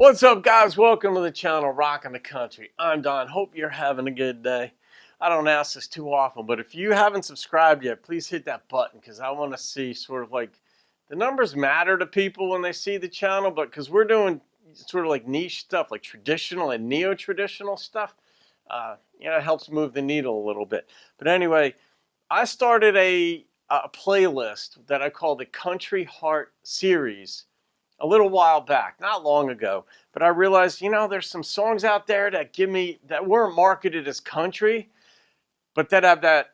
What's up, guys? Welcome to the channel Rockin' the Country. I'm Don. Hope you're having a good day. I don't ask this too often, but if you haven't subscribed yet, please hit that button because I want to see sort of like the numbers matter to people when they see the channel, but because we're doing sort of like niche stuff, like traditional and neo-traditional stuff, it helps move the needle a little bit. But anyway, I started a playlist that I call the Country Heart Series a little while back, not long ago, but I realized, there's some songs out there that weren't marketed as country, but that have that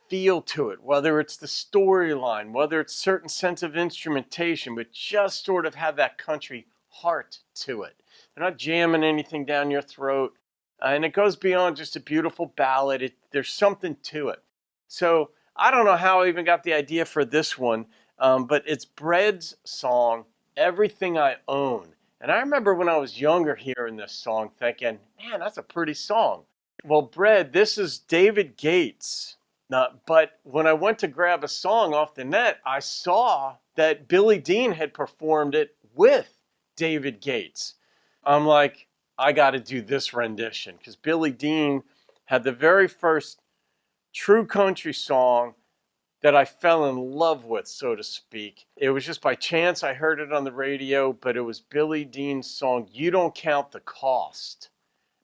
feel to it, whether it's the storyline, whether it's certain sense of instrumentation, but just sort of have that country heart to it. They're not jamming anything down your throat, and it goes beyond just a beautiful ballad. There's something to it. So I don't know how I even got the idea for this one, but it's Bread's song, Everything I Own. And I remember when I was younger hearing this song thinking, man, that's a pretty song. Well, Bread, this is David Gates. But when I went to grab a song off the net, I saw that Billy Dean had performed it with David Gates. I'm like, I got to do this rendition because Billy Dean had the very first true country song that I fell in love with, so to speak. It was just by chance I heard it on the radio, but it was Billy Dean's song, You Don't Count the Cost.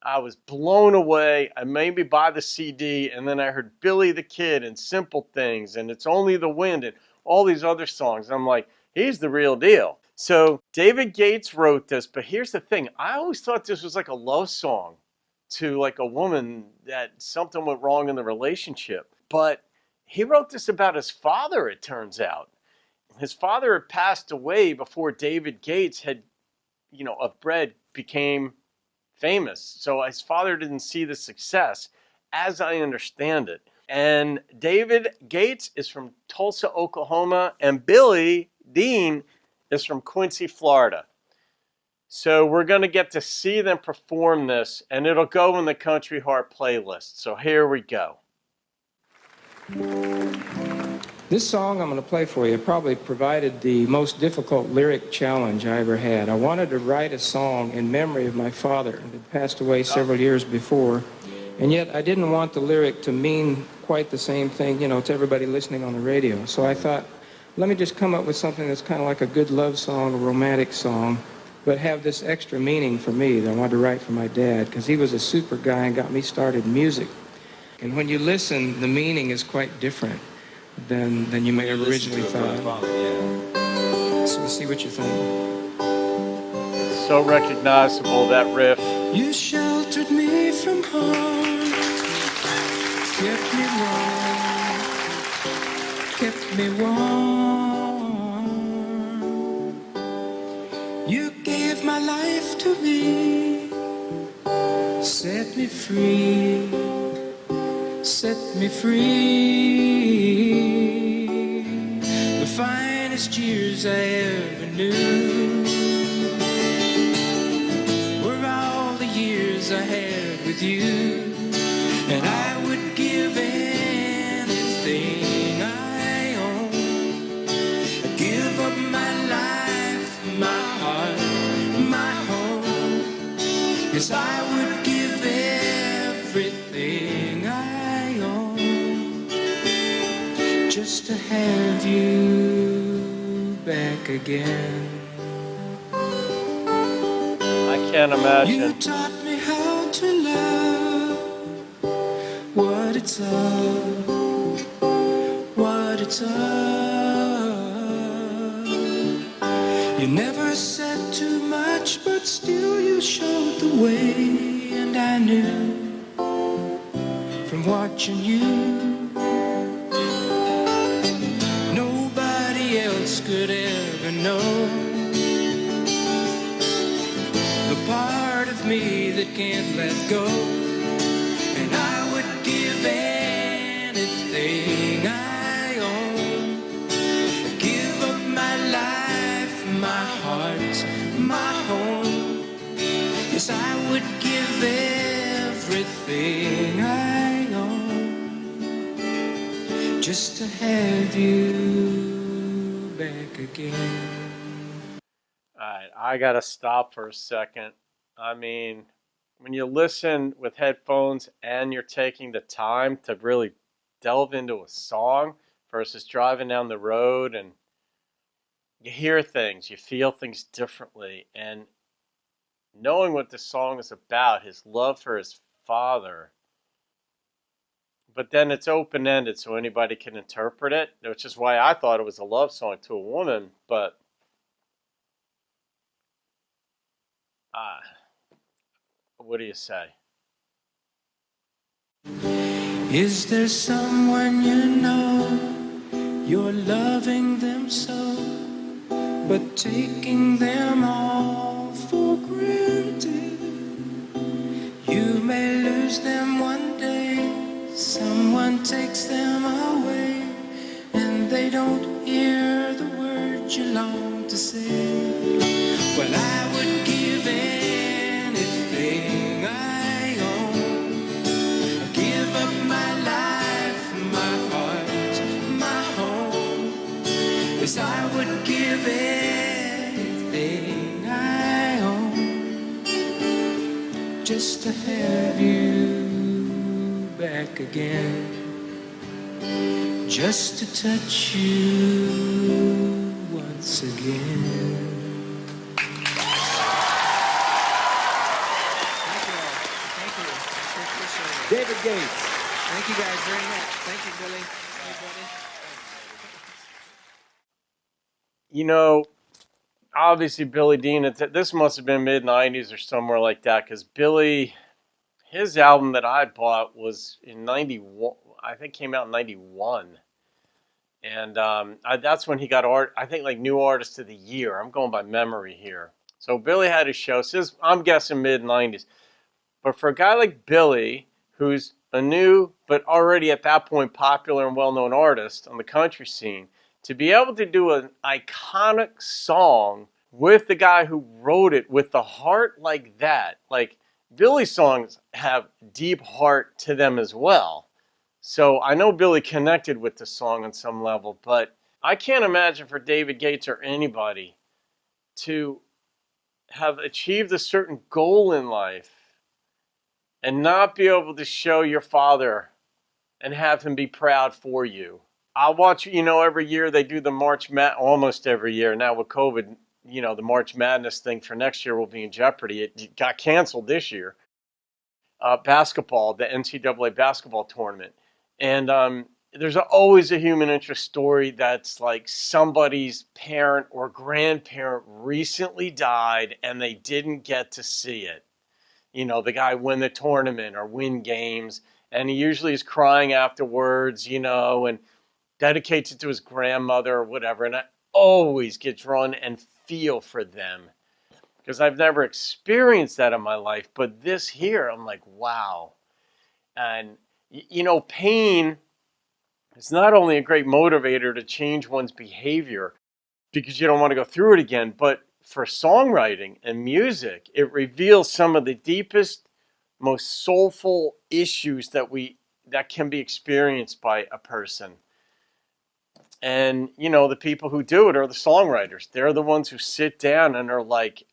I was blown away. I made me buy the CD, and then I heard Billy the Kid and Simple Things, and It's Only the Wind, and all these other songs. I'm like, he's the real deal. So David Gates wrote this, but here's the thing. I always thought this was like a love song to like a woman that something went wrong in the relationship. But he wrote this about his father, it turns out. His father had passed away before David Gates had, of Bread became famous. So his father didn't see the success, as I understand it. And David Gates is from Tulsa, Oklahoma, and Billy Dean is from Quincy, Florida. So we're going to get to see them perform this, and it'll go in the Country Heart playlist. So here we go. This song I'm going to play for you probably provided the most difficult lyric challenge I ever had. I wanted to write a song in memory of my father, who had passed away several years before, and yet I didn't want the lyric to mean quite the same thing, to everybody listening on the radio. So I thought, let me just come up with something that's kind of like a good love song, a romantic song, but have this extra meaning for me that I wanted to write for my dad, because he was a super guy and got me started in music. And when you listen, the meaning is quite different than you may have originally thought. So we'll see what you think. It's so recognizable, that riff. You sheltered me from harm, kept me warm. You gave my life to me, set me free. Set me free. The finest years I ever knew were all the years I had with you. And I would give anything I own. I'd give up my life, my heart, my home. Yes, I would give everything just to have you back again. I can't imagine. You taught me how to love, what it's all, what it's all. You never said too much, but still you showed the way, and I knew from watching you could ever know the part of me that can't let go. And I would give anything I own, give up my life, my heart, my home. Yes, I would give everything I own just to have you back again. All right, I gotta stop for a second. I mean, when you listen with headphones and you're taking the time to really delve into a song versus driving down the road, and you hear things, you feel things differently, and knowing what this song is about, his love for his father, but then it's open-ended so anybody can interpret it, which is why I thought it was a love song to a woman, but what do you say? Is there someone you know, you're loving them so, but taking them all for granted? You may lose them one day, someone takes them away, and they don't hear the words you long to say. Well, I would give anything I own, give up my life, my heart, my home. Yes, I would give anything I own just to have you back again, just to touch you once again. David Gates. Thank you guys very much. Thank you, Billy. Everybody. You know, obviously Billy Dean, this must have been mid-90s or somewhere like that, because Billy, his album that I bought was in 91, I think came out in 91. And that's when he got I think like New Artist of the Year. I'm going by memory here. So Billy had his show. So I'm guessing mid-90s. But for a guy like Billy, who's a new but already at that point popular and well-known artist on the country scene, to be able to do an iconic song with the guy who wrote it with the heart like that, like Billy's songs have deep heart to them as well. So I know Billy connected with the song on some level, but I can't imagine for David Gates or anybody to have achieved a certain goal in life and not be able to show your father and have him be proud for you. I watch, every year they do the almost every year. Now with COVID, the March Madness thing for next year will be in jeopardy. It got canceled this year. Basketball, the NCAA basketball tournament. And there's always a human interest story that's like somebody's parent or grandparent recently died and they didn't get to see it. The guy win the tournament or win games, and he usually is crying afterwards, and dedicates it to his grandmother or whatever. And I always get drawn and feel for them because I've never experienced that in my life. But this here, I'm like, wow. And, pain is not only a great motivator to change one's behavior because you don't want to go through it again, but for songwriting and music, it reveals some of the deepest, most soulful issues that can be experienced by a person. And, the people who do it are the songwriters. They're the ones who sit down and are like,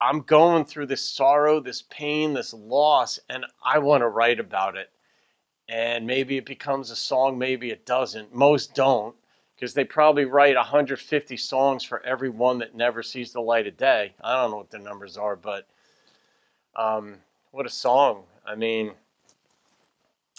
I'm going through this sorrow, this pain, this loss, and I want to write about it. And maybe it becomes a song, maybe it doesn't. Most don't, because they probably write 150 songs for every one that never sees the light of day. I don't know what the numbers are, but what a song. I mean,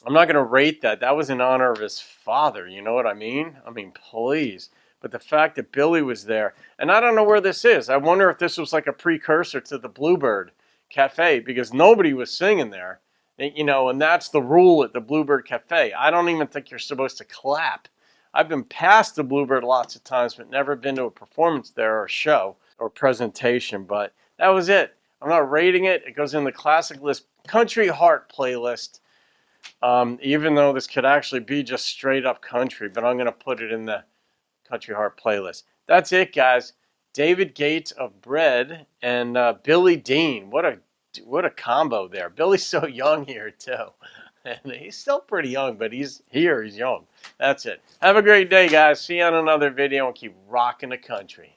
I'm not going to rate that. That was in honor of his father, you know what I mean? I mean, please. But the fact that Billy was there, and I don't know where this is. I wonder if this was like a precursor to the Bluebird Cafe, because nobody was singing there. And that's the rule at the Bluebird Cafe. I don't even think you're supposed to clap. I've been past the Bluebird lots of times, but never been to a performance there or a show or presentation. But that was it. I'm not rating it. It goes in the classic list, Country Heart playlist. Even though this could actually be just straight up country, but I'm going to put it in the Country Heart playlist. That's it, guys. David Gates of Bread and Billy Dean. What a combo there. Billy's so young here, too. And he's still pretty young, but he's young. That's it. Have a great day, guys. See you on another video and keep rocking the country.